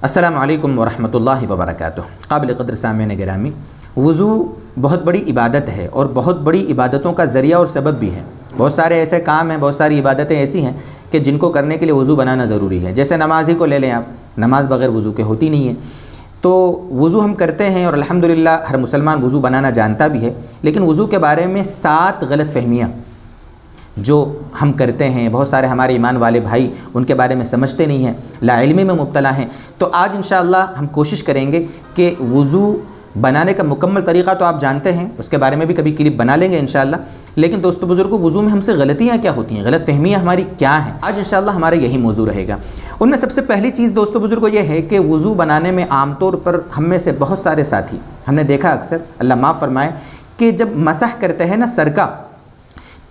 السلام علیکم ورحمۃ اللہ وبرکاتہ۔ قابل قدر سامعین گرامی، وضو بہت بڑی عبادت ہے اور بہت بڑی عبادتوں کا ذریعہ اور سبب بھی ہے۔ بہت سارے ایسے کام ہیں، بہت ساری عبادتیں ایسی ہیں کہ جن کو کرنے کے لیے وضو بنانا ضروری ہے۔ جیسے نماز ہی کو لے لیں آپ، نماز بغیر وضو کے ہوتی نہیں ہے۔ تو وضو ہم کرتے ہیں اور الحمدللہ ہر مسلمان وضو بنانا جانتا بھی ہے، لیکن وضو کے بارے میں 7 غلط فہمیاں جو ہم کرتے ہیں، بہت سارے ہمارے ایمان والے بھائی ان کے بارے میں سمجھتے نہیں ہیں، لا علمی میں مبتلا ہیں۔ تو آج انشاءاللہ ہم کوشش کریں گے کہ وضو بنانے کا مکمل طریقہ تو آپ جانتے ہیں، اس کے بارے میں بھی کبھی کلپ بنا لیں گے انشاءاللہ، لیکن دوستو بزرگوں، وضو میں ہم سے غلطیاں کیا ہوتی ہیں، غلط فہمیاں ہماری کیا ہیں، آج انشاءاللہ ہمارا یہی موضوع رہے گا۔ ان میں سب سے پہلی چیز دوستو بزرگوں یہ ہے کہ وضو بنانے میں عام طور پر ہم میں سے بہت سارے ساتھی، ہم نے دیکھا اکثر، اللہ معاف فرمائے، کہ جب مسح کرتے ہیں نا سر کا،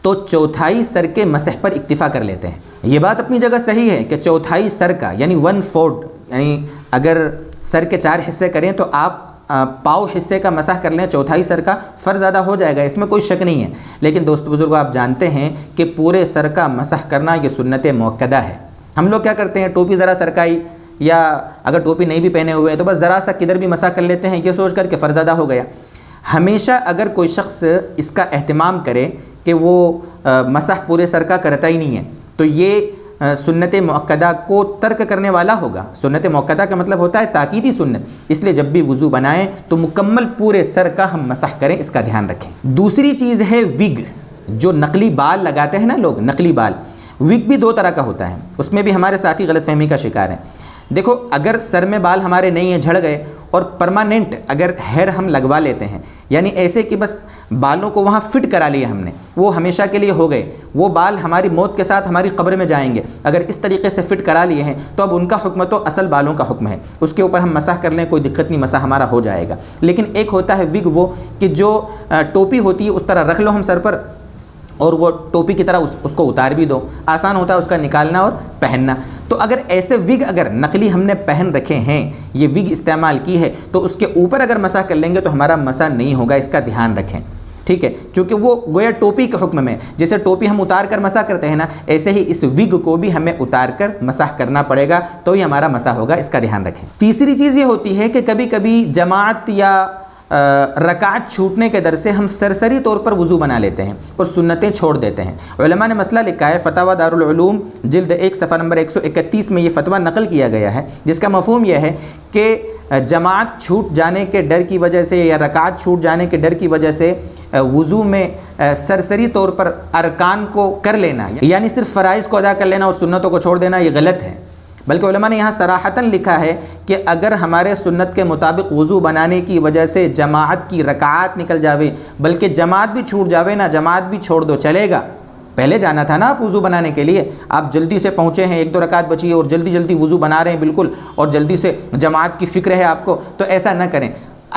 تو چوتھائی سر کے مسح پر اکتفا کر لیتے ہیں۔ یہ بات اپنی جگہ صحیح ہے کہ چوتھائی سر کا یعنی 1/4، یعنی اگر سر کے 4 حصے کریں تو آپ پاؤ حصے کا مسح کر لیں، چوتھائی سر کا فرض ادا ہو جائے گا، اس میں کوئی شک نہیں ہے۔ لیکن دوست بزرگوں، آپ جانتے ہیں کہ پورے سر کا مسح کرنا یہ سنت مؤکدہ ہے۔ ہم لوگ کیا کرتے ہیں، ٹوپی ذرا سرکائی، یا اگر ٹوپی نہیں بھی پہنے ہوئے ہیں تو بس ذرا سا کدھر بھی مسح کر لیتے ہیں، یہ سوچ کر کہ فرض ادا ہو گیا۔ ہمیشہ اگر کوئی شخص اس کا اہتمام کرے کہ وہ مسح پورے سر کا کرتا ہی نہیں ہے، تو یہ سنت مؤکدہ کو ترک کرنے والا ہوگا۔ سنت مؤکدہ کا مطلب ہوتا ہے تاکیدی سنت، اس لیے جب بھی وضو بنائیں تو مکمل پورے سر کا ہم مسح کریں، اس کا دھیان رکھیں۔ دوسری چیز ہے وگ، جو نقلی بال لگاتے ہیں نا لوگ، نقلی بال، وگ بھی 2 طرح کا ہوتا ہے، اس میں بھی ہمارے ساتھی غلط فہمی کا شکار ہیں۔ دیکھو، اگر سر میں بال ہمارے نہیں ہیں، جھڑ گئے، اور پرماننٹ اگر ہیئر ہم لگوا لیتے ہیں، یعنی ایسے کہ بس بالوں کو وہاں فٹ کرا لیا ہم نے، وہ ہمیشہ کے لیے ہو گئے، وہ بال ہماری موت کے ساتھ ہماری قبر میں جائیں گے، اگر اس طریقے سے فٹ کرا لیے ہیں تو اب ان کا حکم تو اصل بالوں کا حکم ہے، اس کے اوپر ہم مسح کر لیں، کوئی دقت نہیں، مسح ہمارا ہو جائے گا۔ لیکن ایک ہوتا ہے وگ، وہ کہ جو ٹوپی ہوتی ہے اس طرح رکھ لو ہم سر پر، اور وہ ٹوپی کی طرح اس کو اتار بھی دو، آسان ہوتا ہے اس کا نکالنا اور پہننا۔ تو اگر ایسے وگ اگر نقلی ہم نے پہن رکھے ہیں، یہ وگ استعمال کی ہے، تو اس کے اوپر اگر مسح کر لیں گے تو ہمارا مسح نہیں ہوگا، اس کا دھیان رکھیں، ٹھیک ہے؟ چونکہ وہ گویا ٹوپی کے حکم میں، جیسے ٹوپی ہم اتار کر مسح کرتے ہیں نا، ایسے ہی اس وگ کو بھی ہمیں اتار کر مسح کرنا پڑے گا، تو ہی ہمارا مسح ہوگا، اس کا دھیان رکھیں۔ تیسری چیز یہ ہوتی ہے کہ کبھی کبھی جماعت یا رکعت چھوٹنے کے در سے ہم سرسری طور پر وضو بنا لیتے ہیں اور سنتیں چھوڑ دیتے ہیں۔ علماء نے مسئلہ لکھا ہے، فتاوی دارالعلوم جلد 1 صفحہ نمبر 131 میں یہ فتویٰ نقل کیا گیا ہے، جس کا مفہوم یہ ہے کہ جماعت چھوٹ جانے کے ڈر کی وجہ سے یا رکعت چھوٹ جانے کے ڈر کی وجہ سے وضو میں سرسری طور پر ارکان کو کر لینا، یعنی صرف فرائض کو ادا کر لینا اور سنتوں کو چھوڑ دینا، یہ غلط ہے۔ بلکہ علماء نے یہاں صراحتاً لکھا ہے کہ اگر ہمارے سنت کے مطابق وضو بنانے کی وجہ سے جماعت کی رکعات نکل جاوے، بلکہ جماعت بھی چھوٹ جاوے نا، جماعت بھی چھوڑ دو، چلے گا۔ پہلے جانا تھا نا آپ وضو بنانے کے لیے، آپ جلدی سے پہنچے ہیں، 1-2 رکعت بچی ہے اور جلدی وضو بنا رہے ہیں بالکل، اور جلدی سے جماعت کی فکر ہے آپ کو، تو ایسا نہ کریں۔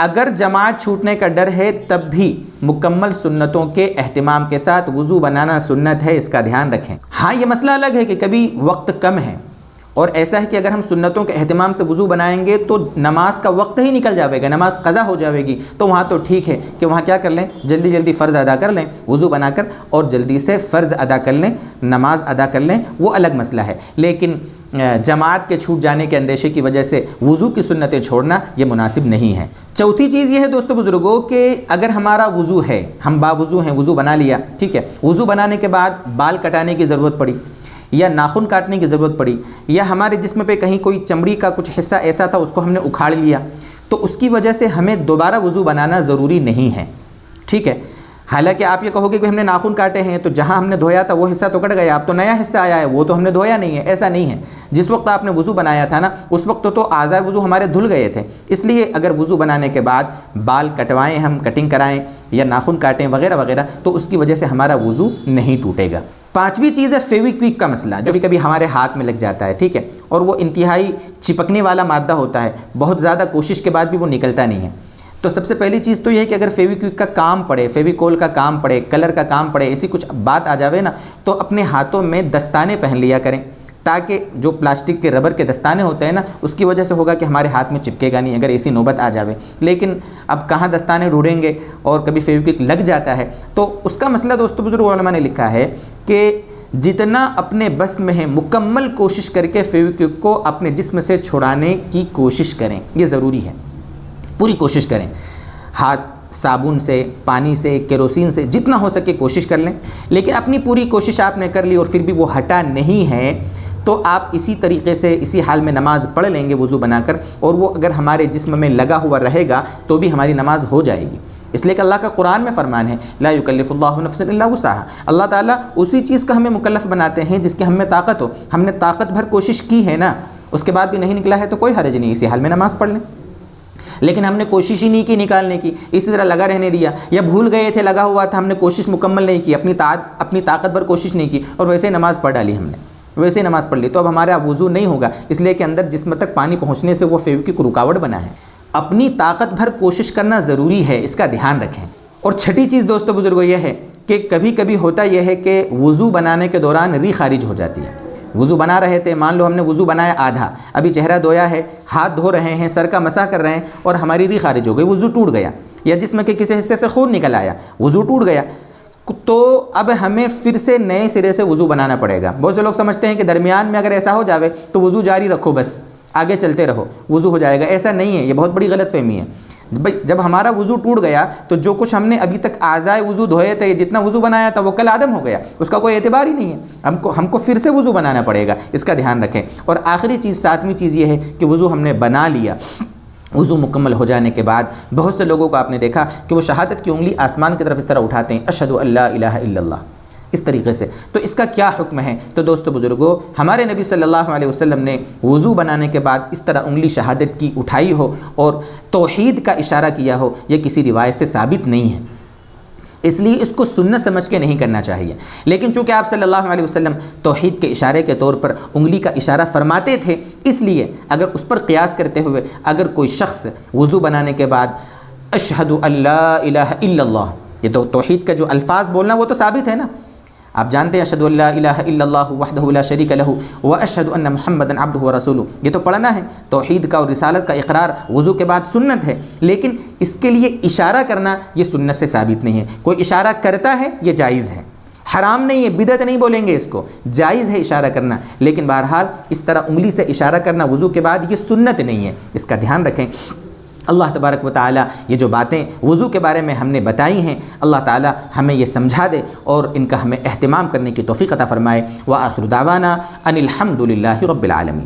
اگر جماعت چھوٹنے کا ڈر ہے تب بھی مکمل سنتوں کے اہتمام کے ساتھ وضو بنانا سنت ہے، اس کا دھیان رکھیں۔ ہاں، یہ مسئلہ الگ ہے کہ کبھی وقت کم ہے، اور ایسا ہے کہ اگر ہم سنتوں کے اہتمام سے وضو بنائیں گے تو نماز کا وقت ہی نکل جاوے گا، نماز قضا ہو جاوے گی، تو وہاں تو ٹھیک ہے کہ وہاں کیا کر لیں، جلدی فرض ادا کر لیں وضو بنا کر، اور جلدی سے فرض ادا کر لیں، نماز ادا کر لیں، وہ الگ مسئلہ ہے۔ لیکن جماعت کے چھوٹ جانے کے اندیشے کی وجہ سے وضو کی سنتیں چھوڑنا یہ مناسب نہیں ہے۔ چوتھی چیز یہ ہے دوستو بزرگوں کہ اگر ہمارا وضو ہے، ہم باوضو ہیں، وضو بنا لیا، ٹھیک ہے، وضو بنانے کے بعد بال کٹانے کی ضرورت پڑی، یا ناخن کاٹنے کی ضرورت پڑی، یا ہمارے جسم پہ کہیں کوئی چمڑی کا کچھ حصہ ایسا تھا اس کو ہم نے اکھاڑ لیا، تو اس کی وجہ سے ہمیں دوبارہ وضو بنانا ضروری نہیں ہے، ٹھیک ہے؟ حالانکہ آپ یہ کہو گے کہ ہم نے ناخن کاٹے ہیں تو جہاں ہم نے دھویا تھا وہ حصہ تو کٹ گیا، اب تو نیا حصہ آیا ہے، وہ تو ہم نے دھویا نہیں ہے۔ ایسا نہیں ہے، جس وقت آپ نے وضو بنایا تھا نا، اس وقت تو اعضاء وضو ہمارے دھل گئے تھے، اس لیے اگر وضو بنانے کے بعد بال کٹوائیں، ہم کٹنگ کرائیں یا ناخن کاٹیں وغیرہ وغیرہ، تو اس کی وجہ سے ہمارا وضو نہیں ٹوٹے گا۔ 5ویں چیز ہے فیویکوک کا مسئلہ، جو کبھی ہمارے ہاتھ میں لگ جاتا ہے، ٹھیک ہے، اور وہ انتہائی چپکنے والا مادہ ہوتا ہے، بہت زیادہ کوشش کے بعد بھی وہ نکلتا نہیں ہے۔ تو سب سے پہلی چیز تو یہ ہے کہ اگر فیویکوک کا کام پڑے، فیویکول کا کام پڑے، کلر کا کام پڑے، ایسی کچھ بات آ جاوے نا، تو اپنے ہاتھوں میں دستانے پہن لیا کریں، تاکہ جو پلاسٹک کے ربر کے دستانے ہوتے ہیں نا، اس کی وجہ سے ہوگا کہ ہمارے ہاتھ میں چپکے گا نہیں اگر ایسی نوبت آ جاوے۔ لیکن اب کہاں دستانے ڈھونڈیں گے، اور کبھی فیویکوک لگ جاتا ہے، تو اس کا مسئلہ دوستو بزرگ علماء نے لکھا ہے کہ جتنا اپنے بس میں ہے مکمل کوشش کر کے فیویکوک کو اپنے جسم سے چھڑانے کی کوشش کریں، یہ ضروری ہے، پوری کوشش کریں، ہاتھ صابن سے، پانی سے، کیروسین سے جتنا ہو سکے کوشش کر لیں۔ لیکن اپنی پوری کوشش آپ نے کر لی اور پھر بھی وہ ہٹا نہیں ہے تو آپ اسی طریقے سے اسی حال میں نماز پڑھ لیں گے وضو بنا کر، اور وہ اگر ہمارے جسم میں لگا ہوا رہے گا تو بھی ہماری نماز ہو جائے گی۔ اس لیے کہ اللہ کا قرآن میں فرمان ہے لا یکلف اللہ نفسا الا وسعها، اللہ تعالیٰ اسی چیز کا ہمیں مکلف بناتے ہیں جس کی ہم میں طاقت ہو۔ ہم نے طاقت بھر کوشش کی ہے نا، اس کے بعد بھی نہیں نکلا ہے تو کوئی حرج نہیں، اسی حال میں نماز پڑھ لیں۔ لیکن ہم نے کوشش ہی نہیں کی نکالنے کی، اسی طرح لگا رہنے دیا، یا بھول گئے تھے لگا ہوا تھا، ہم نے کوشش مکمل نہیں کی، اپنی طاقت بھر کوشش نہیں کی اور ویسے ہی نماز پڑھ ڈالی، ہم نے ویسے ہی نماز پڑھ لی، تو اب ہمارا وضو نہیں ہوگا، اس لیے کہ اندر جسم تک پانی پہنچنے سے وہ فیویکوک رکاوٹ بنا ہے۔ اپنی طاقت بھر کوشش کرنا ضروری ہے، اس کا دھیان رکھیں۔ اور چھٹی چیز دوستو بزرگوں یہ ہے کہ کبھی کبھی ہوتا یہ ہے کہ وضو بنانے کے دوران ری خارج ہو جاتی ہے۔ وضو بنا رہے تھے، مان لو ہم نے وضو بنایا آدھا، ابھی چہرہ دھویا ہے، ہاتھ دھو رہے ہیں، سر کا مسح کر رہے ہیں اور ہماری ری خارج ہو گئی، وضو ٹوٹ گیا، یا جسم کے کسی حصے سے خون نکل آیا، وضو ٹوٹ گیا، تو اب ہمیں پھر سے نئے سرے سے وضو بنانا پڑے گا۔ بہت سے لوگ سمجھتے ہیں کہ درمیان میں اگر ایسا ہو جاوے تو وضو جاری رکھو، بس آگے چلتے رہو، وضو ہو جائے گا، ایسا نہیں ہے، یہ بہت بڑی غلط فہمی ہے۔ جب ہمارا وضو ٹوٹ گیا تو جو کچھ ہم نے ابھی تک اعضائے وضو دھوئے تھے، جتنا وضو بنایا تھا وہ کل عدم ہو گیا، اس کا کوئی اعتبار ہی نہیں ہے، ہم کو پھر سے وضو بنانا پڑے گا، اس کا دھیان رکھیں۔ اور آخری چیز، ساتویں چیز یہ ہے کہ وضو ہم نے بنا لیا، وضو مکمل ہو جانے کے بعد بہت سے لوگوں کو آپ نے دیکھا کہ وہ شہادت کی انگلی آسمان کی طرف اس طرح اٹھاتے ہیں، اشہد ان لا الہ الا اللہ، اس طریقے سے۔ تو اس کا کیا حکم ہے؟ تو دوستو بزرگوں، ہمارے نبی صلی اللہ علیہ وسلم نے وضو بنانے کے بعد اس طرح انگلی شہادت کی اٹھائی ہو اور توحید کا اشارہ کیا ہو، یہ کسی روایت سے ثابت نہیں ہے، اس لیے اس کو سنت سمجھ کے نہیں کرنا چاہیے۔ لیکن چونکہ آپ صلی اللہ علیہ وسلم توحید کے اشارے کے طور پر انگلی کا اشارہ فرماتے تھے، اس لیے اگر اس پر قیاس کرتے ہوئے اگر کوئی شخص وضو بنانے کے بعد اشہد ان لا الہ الا اللہ، یہ تو توحید کا جو الفاظ بولنا وہ تو ثابت ہے نا، آپ جانتے ہیں اشہد ان لا الہ الا اللہ وحدہ لا شریک لہ واشہد ان محمدا عبدہ ورسولہ، یہ تو پڑھنا ہے، توحید کا اور رسالت کا اقرار وضو کے بعد سنت ہے، لیکن اس کے لیے اشارہ کرنا یہ سنت سے ثابت نہیں ہے۔ کوئی اشارہ کرتا ہے یہ جائز ہے، حرام نہیں ہے، بدعت نہیں بولیں گے اس کو، جائز ہے اشارہ کرنا، لیکن بہرحال اس طرح انگلی سے اشارہ کرنا وضو کے بعد یہ سنت نہیں ہے، اس کا دھیان رکھیں۔ اللہ تبارک و تعالیٰ یہ جو باتیں وضو کے بارے میں ہم نے بتائی ہیں، اللہ تعالیٰ ہمیں یہ سمجھا دے اور ان کا ہمیں اہتمام کرنے کی توفیق عطا فرمائے۔ وآخر دعوانا ان الحمد للہ رب العالمین۔